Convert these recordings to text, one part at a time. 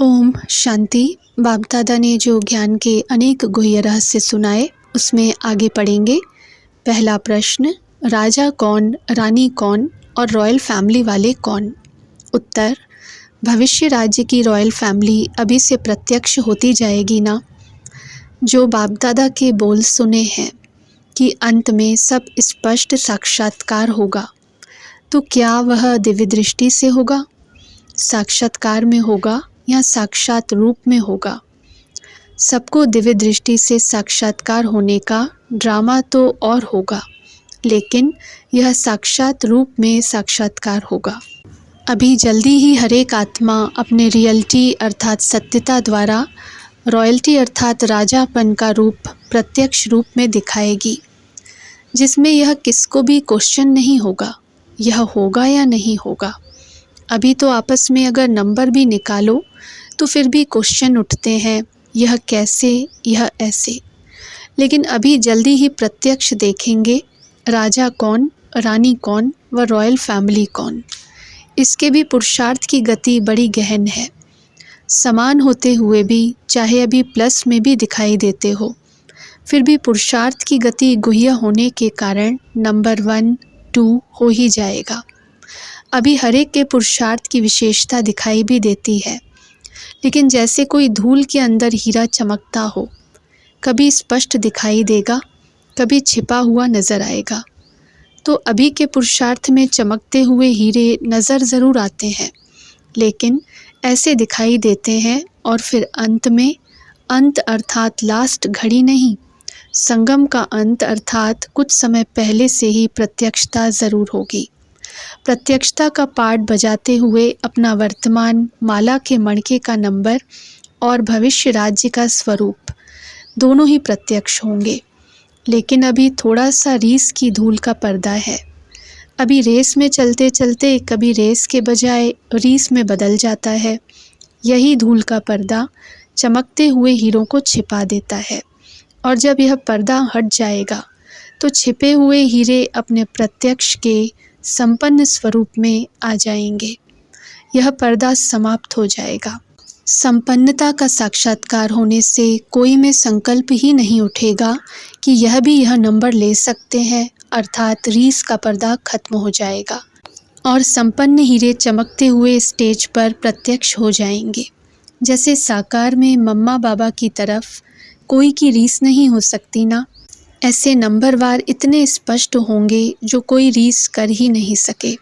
ओम शांति। बाप दादा ने जो ज्ञान के अनेक गुह्य रहस्य सुनाए उसमें आगे पढ़ेंगे। पहला प्रश्न, राजा कौन, रानी कौन और रॉयल फैमिली वाले कौन? उत्तर, भविष्य राज्य की रॉयल फैमिली अभी से प्रत्यक्ष होती जाएगी ना। जो बाप दादा के बोल सुने हैं कि अंत में सब स्पष्ट साक्षात्कार होगा, तो क्या वह दिव्य दृष्टि से होगा, साक्षात्कार में होगा या साक्षात रूप में होगा? सबको दिव्य दृष्टि से साक्षात्कार होने का ड्रामा तो और होगा, लेकिन यह साक्षात रूप में साक्षात्कार होगा। अभी जल्दी ही हर एक आत्मा अपने रियलिटी अर्थात सत्यता द्वारा रॉयल्टी अर्थात राजापन का रूप प्रत्यक्ष रूप में दिखाएगी, जिसमें यह किसको भी क्वेश्चन नहीं होगा यह होगा या नहीं होगा। अभी तो आपस में अगर नंबर भी निकालो तो फिर भी क्वेश्चन उठते हैं, यह कैसे, यह ऐसे। लेकिन अभी जल्दी ही प्रत्यक्ष देखेंगे राजा कौन, रानी कौन व रॉयल फैमिली कौन। इसके भी पुरुषार्थ की गति बड़ी गहन है। समान होते हुए भी चाहे अभी प्लस में भी दिखाई देते हो, फिर भी पुरुषार्थ की गति गुह्य होने के कारण नंबर 1, 2 हो ही जाएगा। अभी हर एक के पुरुषार्थ की विशेषता दिखाई भी देती है, लेकिन जैसे कोई धूल के अंदर हीरा चमकता हो, कभी स्पष्ट दिखाई देगा, कभी छिपा हुआ नज़र आएगा। तो अभी के पुरुषार्थ में चमकते हुए हीरे नज़र ज़रूर आते हैं, लेकिन ऐसे दिखाई देते हैं और फिर अंत में, अंत अर्थात लास्ट घड़ी नहीं, संगम का अंत अर्थात कुछ समय पहले से ही प्रत्यक्षता ज़रूर होगी। प्रत्यक्षता का पाठ बजाते हुए अपना वर्तमान माला के मणके का नंबर और भविष्य राज्य का स्वरूप दोनों ही प्रत्यक्ष होंगे। लेकिन अभी थोड़ा सा रीस की धूल का पर्दा है। अभी रेस में चलते चलते कभी रेस के बजाय रीस में बदल जाता है। यही धूल का पर्दा चमकते हुए हीरों को छिपा देता है, और जब यह पर्दा हट जाएगा तो छिपे हुए हीरे अपने प्रत्यक्ष के संपन्न स्वरूप में आ जाएंगे। यह पर्दा समाप्त हो जाएगा। संपन्नता का साक्षात्कार होने से कोई में संकल्प ही नहीं उठेगा कि यह भी यह नंबर ले सकते हैं, अर्थात रीस का पर्दा खत्म हो जाएगा और संपन्न हीरे चमकते हुए स्टेज पर प्रत्यक्ष हो जाएंगे। जैसे साकार में मम्मा बाबा की तरफ कोई की रीस नहीं हो सकती ना, ऐसे नंबरवार इतने स्पष्ट होंगे जो कोई रीस कर ही नहीं सके।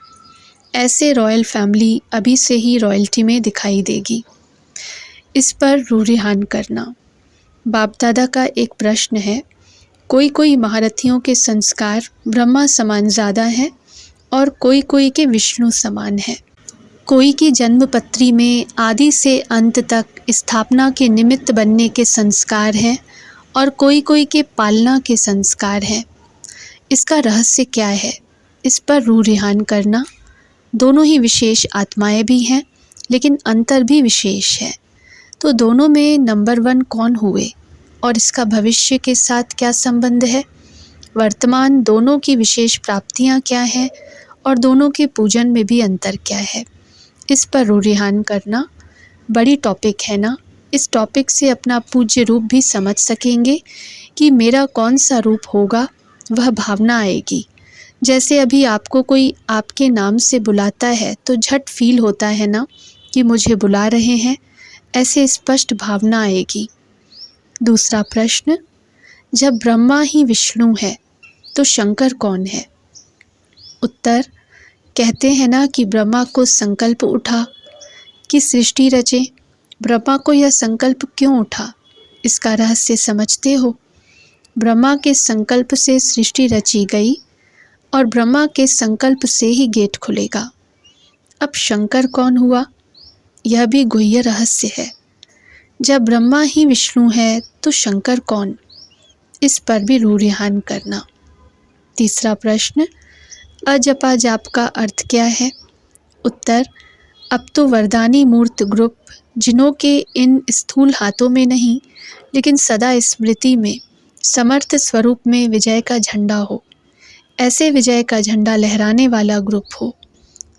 ऐसे रॉयल फैमिली अभी से ही रॉयल्टी में दिखाई देगी। इस पर रूरिहान करना। बाप दादा का एक प्रश्न है, कोई कोई महारथियों के संस्कार ब्रह्मा समान ज़्यादा हैं और कोई कोई के विष्णु समान है। कोई की जन्मपत्री में आदि से अंत तक स्थापना के निमित्त बनने के संस्कार हैं और कोई कोई के पालना के संस्कार हैं। इसका रहस्य क्या है? इस पर रूरिहान करना। दोनों ही विशेष आत्माएं भी हैं, लेकिन अंतर भी विशेष है। तो दोनों में नंबर 1 कौन हुए और इसका भविष्य के साथ क्या संबंध है? वर्तमान दोनों की विशेष प्राप्तियां क्या हैं और दोनों के पूजन में भी अंतर क्या है? इस पर रूरिहान करना। बड़ी टॉपिक है ना, इस टॉपिक से अपना पूज्य रूप भी समझ सकेंगे कि मेरा कौन सा रूप होगा, वह भावना आएगी। जैसे अभी आपको कोई आपके नाम से बुलाता है तो झट फील होता है ना कि मुझे बुला रहे हैं, ऐसे स्पष्ट भावना आएगी। दूसरा प्रश्न, जब ब्रह्मा ही विष्णु है तो शंकर कौन है? उत्तर, कहते हैं ना कि ब्रह्मा को संकल्प उठा कि सृष्टि रचे। ब्रह्मा को यह संकल्प क्यों उठा, इसका रहस्य समझते हो? ब्रह्मा के संकल्प से सृष्टि रची गई और ब्रह्मा के संकल्प से ही गेट खुलेगा। अब शंकर कौन हुआ, यह भी गुह्य रहस्य है। जब ब्रह्मा ही विष्णु है तो शंकर कौन, इस पर भी रूरिहान करना। तीसरा प्रश्न, अजपा जाप का अर्थ क्या है? उत्तर, अब तो वरदानी मूर्त ग्रुप जिन्हों के इन स्थूल हाथों में नहीं, लेकिन सदा स्मृति में समर्थ स्वरूप में विजय का झंडा हो, ऐसे विजय का झंडा लहराने वाला ग्रुप हो,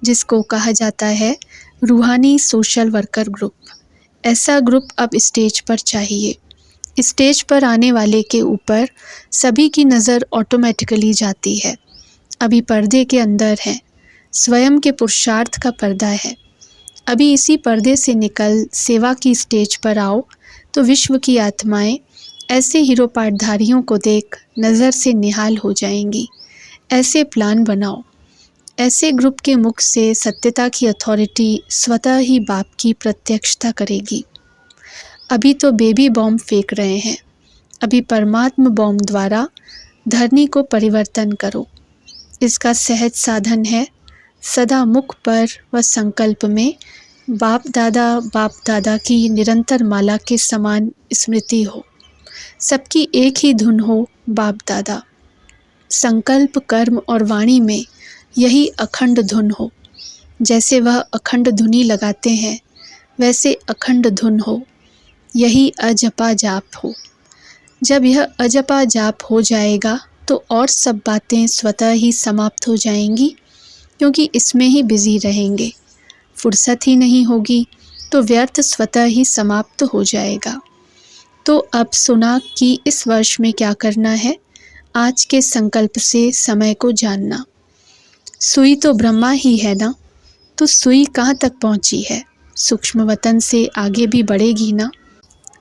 जिसको कहा जाता है रूहानी सोशल वर्कर ग्रुप। ऐसा ग्रुप अब स्टेज पर चाहिए। स्टेज पर आने वाले के ऊपर सभी की नज़र ऑटोमेटिकली जाती है। अभी पर्दे के अंदर है, स्वयं के पुरुषार्थ का पर्दा है। अभी इसी पर्दे से निकल सेवा की स्टेज पर आओ तो विश्व की आत्माएं ऐसे हीरो पाठधारियों को देख नज़र से निहाल हो जाएंगी। ऐसे प्लान बनाओ। ऐसे ग्रुप के मुख से सत्यता की अथॉरिटी स्वतः ही बाप की प्रत्यक्षता करेगी। अभी तो बेबी बॉम्ब फेंक रहे हैं, अभी परमात्म बॉम्ब द्वारा धरनी को परिवर्तन करो। इसका सहज साधन है सदा मुख पर व संकल्प में बाप दादा की निरंतर माला के समान स्मृति हो। सबकी एक ही धुन हो बाप दादा। संकल्प कर्म और वाणी में यही अखंड धुन हो। जैसे वह अखंड धुनी लगाते हैं वैसे अखंड धुन हो। यही अजपा जाप हो। जब यह अजपा जाप हो जाएगा तो और सब बातें स्वतः ही समाप्त हो जाएंगी, क्योंकि इसमें ही बिजी रहेंगे। फुर्सत ही नहीं होगी तो व्यर्थ स्वतः ही समाप्त हो जाएगा। तो अब सुना कि इस वर्ष में क्या करना है। आज के संकल्प से समय को जानना। सुई तो ब्रह्मा ही है ना, तो सुई कहाँ तक पहुँची है, सूक्ष्म वतन से आगे भी बढ़ेगी ना।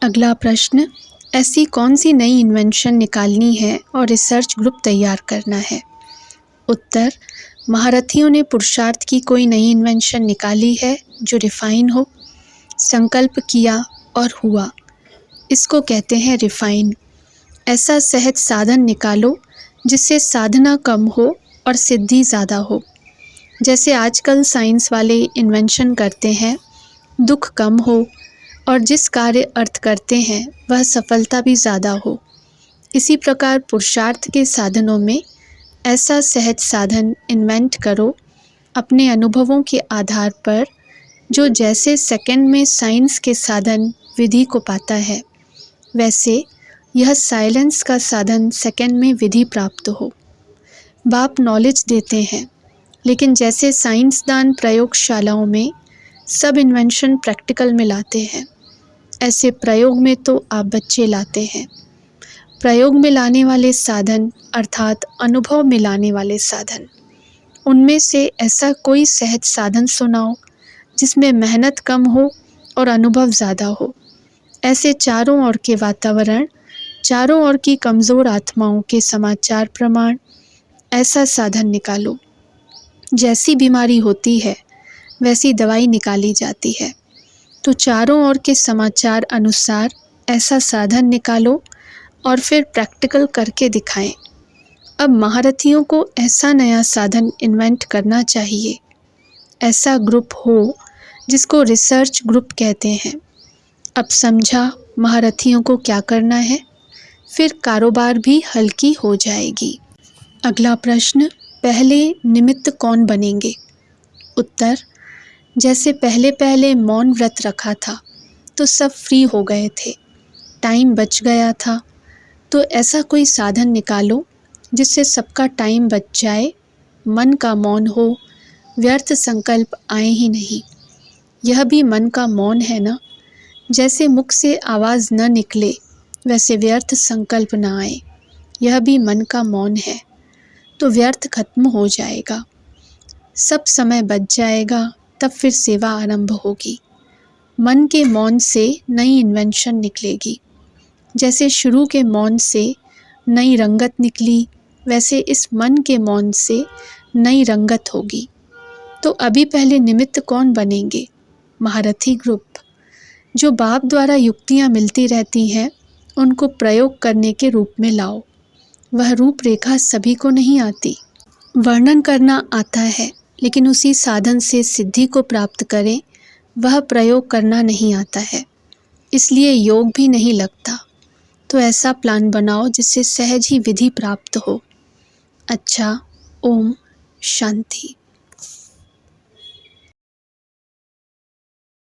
अगला प्रश्न, ऐसी कौन सी नई इन्वेंशन निकालनी है और रिसर्च ग्रुप तैयार करना है। उत्तर, महारथियों ने पुरुषार्थ की कोई नई इन्वेंशन निकाली है जो रिफाइन हो। संकल्प किया और हुआ, इसको कहते हैं रिफाइन। ऐसा सहज साधन निकालो जिससे साधना कम हो और सिद्धि ज़्यादा हो। जैसे आजकल साइंस वाले इन्वेंशन करते हैं, दुख कम हो और जिस कार्य अर्थ करते हैं वह सफलता भी ज़्यादा हो। इसी प्रकार पुरुषार्थ के साधनों में ऐसा सहज साधन इन्वेंट करो अपने अनुभवों के आधार पर, जो जैसे सेकंड में साइंस के साधन विधि को पाता है, वैसे यह साइलेंस का साधन सेकंड में विधि प्राप्त हो। बाप नॉलेज देते हैं, लेकिन जैसे साइंसदान प्रयोगशालाओं में सब इन्वेंशन प्रैक्टिकल में लाते हैं, ऐसे प्रयोग में तो आप बच्चे लाते हैं। प्रयोग में लाने वाले साधन अर्थात अनुभव में लाने वाले साधन, उनमें से ऐसा कोई सहज साधन सुनाओ जिसमें मेहनत कम हो और अनुभव ज़्यादा हो। ऐसे चारों ओर के वातावरण, चारों ओर की कमज़ोर आत्माओं के समाचार प्रमाण, ऐसा साधन निकालो। जैसी बीमारी होती है वैसी दवाई निकाली जाती है, तो चारों ओर के समाचार अनुसार ऐसा साधन निकालो और फिर प्रैक्टिकल करके दिखाएं। अब महारथियों को ऐसा नया साधन इन्वेंट करना चाहिए। ऐसा ग्रुप हो जिसको रिसर्च ग्रुप कहते हैं। अब समझा महारथियों को क्या करना है, फिर कारोबार भी हल्की हो जाएगी। अगला प्रश्न, पहले निमित्त कौन बनेंगे। उत्तर, जैसे पहले पहले मौन व्रत रखा था तो सब फ्री हो गए थे, टाइम बच गया था, तो ऐसा कोई साधन निकालो जिससे सबका टाइम बच जाए, मन का मौन हो, व्यर्थ संकल्प आए ही नहीं। यह भी मन का मौन है ना। जैसे मुख से आवाज़ न निकले वैसे व्यर्थ संकल्प न आए, यह भी मन का मौन है। तो व्यर्थ खत्म हो जाएगा, सब समय बच जाएगा, तब फिर सेवा आरंभ होगी। मन के मौन से नई इन्वेंशन निकलेगी। जैसे शुरू के मौन से नई रंगत निकली, वैसे इस मन के मौन से नई रंगत होगी। तो अभी पहले निमित्त कौन बनेंगे। महारथी ग्रुप। जो बाप द्वारा युक्तियाँ मिलती रहती हैं उनको प्रयोग करने के रूप में लाओ। वह रूपरेखा सभी को नहीं आती। वर्णन करना आता है, लेकिन उसी साधन से सिद्धि को प्राप्त करें वह प्रयोग करना नहीं आता है, इसलिए योग भी नहीं लगता। तो ऐसा प्लान बनाओ जिससे सहज ही विधि प्राप्त हो। अच्छा, ओम शांति।